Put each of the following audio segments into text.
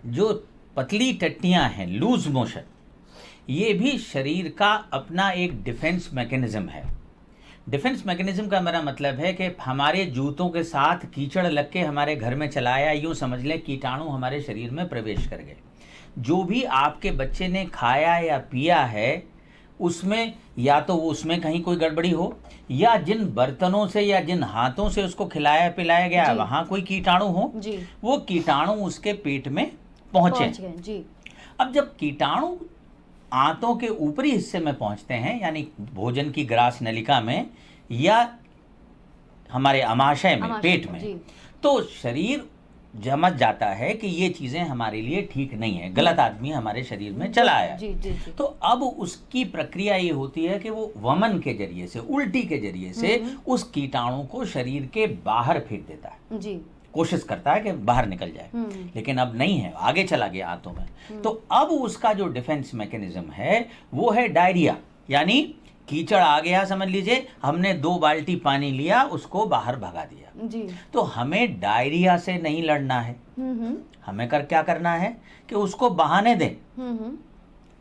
जो पतली टट्टियां हैं, लूज मोशन, ये भी शरीर का अपना एक डिफेंस मैकेनिज्म है। डिफेंस मैकेनिज्म का मेरा मतलब है कि हमारे जूतों के साथ कीचड़ लग के हमारे घर में चला आया, यूँ समझ लें कीटाणु हमारे शरीर में प्रवेश कर गए। जो भी आपके बच्चे ने खाया या पिया है उसमें या तो उसमें कहीं कोई गड़बड़ी हो, या जिन बर्तनों से या जिन हाथों से उसको खिलाया पिलाया गया वहाँ कोई कीटाणु हो, वो कीटाणु उसके पेट में पहुँचे जी। अब जब कीटाणु आंतों के ऊपरी हिस्से में पहुंचते हैं, यानी भोजन की ग्रास नलिका में या हमारे अमाशय में, पेट में, तो शरीर समझ जाता है कि ये चीजें हमारे लिए ठीक नहीं है, गलत आदमी हमारे शरीर में चला आया। तो अब उसकी प्रक्रिया ये होती है कि वो वमन के जरिए से, उल्टी के जरिए से उस कीटाणु को शरीर के बाहर फेंक देता है जी। कोशिश करता है कि बाहर निकल जाए, लेकिन अब नहीं है, आगे चला गया आंतों में। तो अब उसका जो डिफेंस मैकेनिज्म है वो है डायरिया, यानी कीचड़ आ गया, समझ लीजिए हमने 2 बाल्टी पानी लिया, उसको बाहर भगा दिया जी। तो हमें डायरिया से नहीं लड़ना है, हमें क्या करना है कि उसको बहाने दें।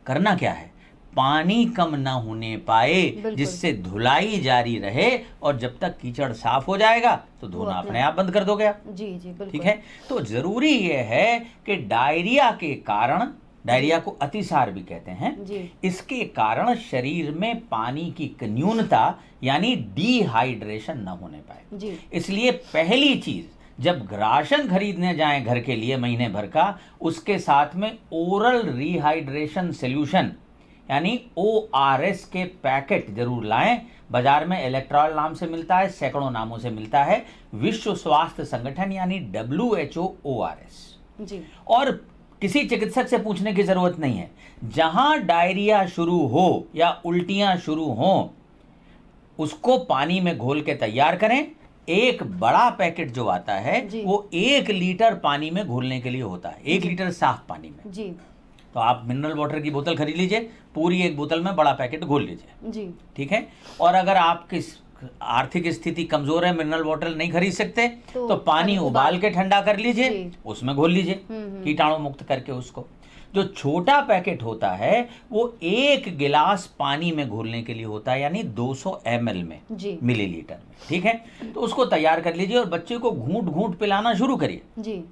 करना क्या है, पानी कम ना होने पाए, जिससे धुलाई जारी रहे, और जब तक कीचड़ साफ हो जाएगा तो धोना अपने आप बंद कर दोगे आप जी जी। ठीक है, तो जरूरी यह है कि डायरिया के कारण, डायरिया को अतिसार भी कहते हैं जी। इसके कारण शरीर में पानी की न्यूनता यानी डिहाइड्रेशन न होने पाए जी। इसलिए पहली चीज, जब राशन खरीदने जाएं घर के लिए महीने भर का, उसके साथ में ओरल रिहाइड्रेशन सॉल्यूशन यानी ORS के पैकेट जरूर लाएं। बाजार में इलेक्ट्रॉल नाम से मिलता है, सैकड़ों नामों से मिलता है, विश्व स्वास्थ्य संगठन यानी WHO ORS जी। और किसी चिकित्सक से पूछने की जरूरत नहीं है, जहां डायरिया शुरू हो या उल्टियां शुरू हो, उसको पानी में घोल के तैयार करें। एक बड़ा पैकेट जो आता है वो 1 लीटर पानी में घोलने के लिए होता है, 1 लीटर साफ पानी में जी। तो आप मिनरल वाटर की बोतल खरीद लीजिए, पूरी 1 बोतल में बड़ा पैकेट घोल लीजिए जी। ठीक है, और अगर आपकी आर्थिक स्थिति कमजोर है, मिनरल वाटर नहीं खरीद सकते, तो पानी उबाल के ठंडा कर लीजिए, उसमें घोल लीजिए कीटाणु मुक्त करके उसको। जो छोटा पैकेट होता है वो 1 गिलास पानी में घोलने के लिए होता है, यानी 200 ml में, मिलीलीटर में। ठीक है, तो उसको तैयार कर लीजिए और बच्चे को घूंट घूंट पिलाना शुरू करिए जी।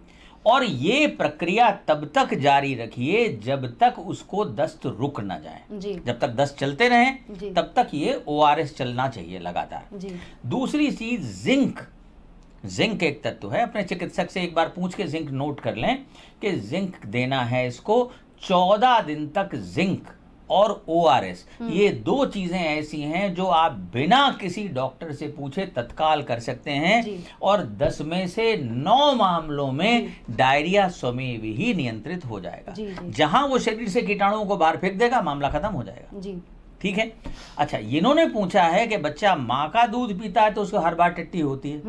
और ये प्रक्रिया तब तक जारी रखिए जब तक उसको दस्त रुक ना जाए जी। जब तक दस्त चलते रहें तब तक ये ORS चलना चाहिए लगातार जी। दूसरी चीज जिंक, जिंक एक तत्व है, अपने चिकित्सक से एक बार पूछ के जिंक नोट कर लें कि जिंक देना है इसको 14 दिन तक। जिंक और ORS ये 2 चीजें ऐसी हैं जो आप बिना किसी डॉक्टर से पूछे तत्काल कर सकते हैं, और 10 में से 9 मामलों में डायरिया स्वमेव ही नियंत्रित हो जाएगा जी जी। जहां वो शरीर से कीटाणुओं को बाहर फेंक देगा, मामला खत्म हो जाएगा जी। ठीक है, अच्छा, इन्होंने पूछा है कि बच्चा माँ का दूध पीता है तो उसको हर बार टट्टी होती है,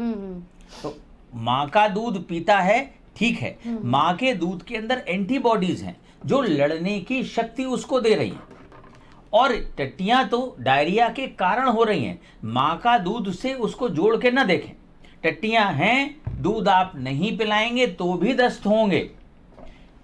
तो माँ का दूध पीता है, ठीक है, माँ के दूध के अंदर एंटीबॉडीज हैं जो लड़ने की शक्ति उसको दे रही है, और टट्टियां तो डायरिया के कारण हो रही हैं। माँ का दूध से उसको जोड़ के ना देखें, टट्टियां हैं, दूध आप नहीं पिलाएंगे तो भी दस्त होंगे।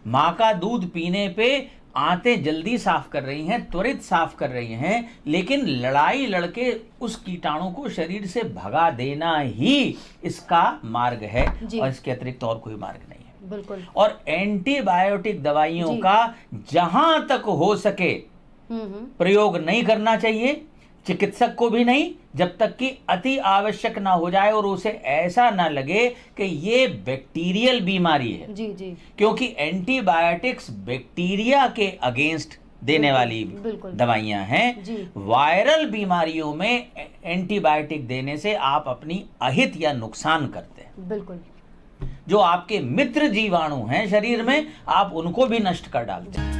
माँ का दूध पीने पे आंतें जल्दी साफ कर रही हैं, त्वरित साफ कर रही हैं, लेकिन लड़ाई लड़के उस कीटाणु को शरीर से भगा देना ही इसका मार्ग है, और इसके अतिरिक्त और कोई मार्ग नहीं है बिल्कुल। और एंटीबायोटिक दवाइयों का जहां तक हो सके प्रयोग नहीं करना चाहिए, चिकित्सक को भी नहीं, जब तक कि अति आवश्यक ना हो जाए और उसे ऐसा ना लगे कि ये बैक्टीरियल बीमारी है जी जी। क्योंकि एंटीबायोटिक्स बैक्टीरिया के अगेंस्ट देने वाली दवाइयां हैं। वायरल बीमारियों में एंटीबायोटिक देने से आप अपनी अहित या नुकसान करते हैं बिल्कुल। जो आपके मित्र जीवाणु हैं शरीर में, आप उनको भी नष्ट कर डालते हैं।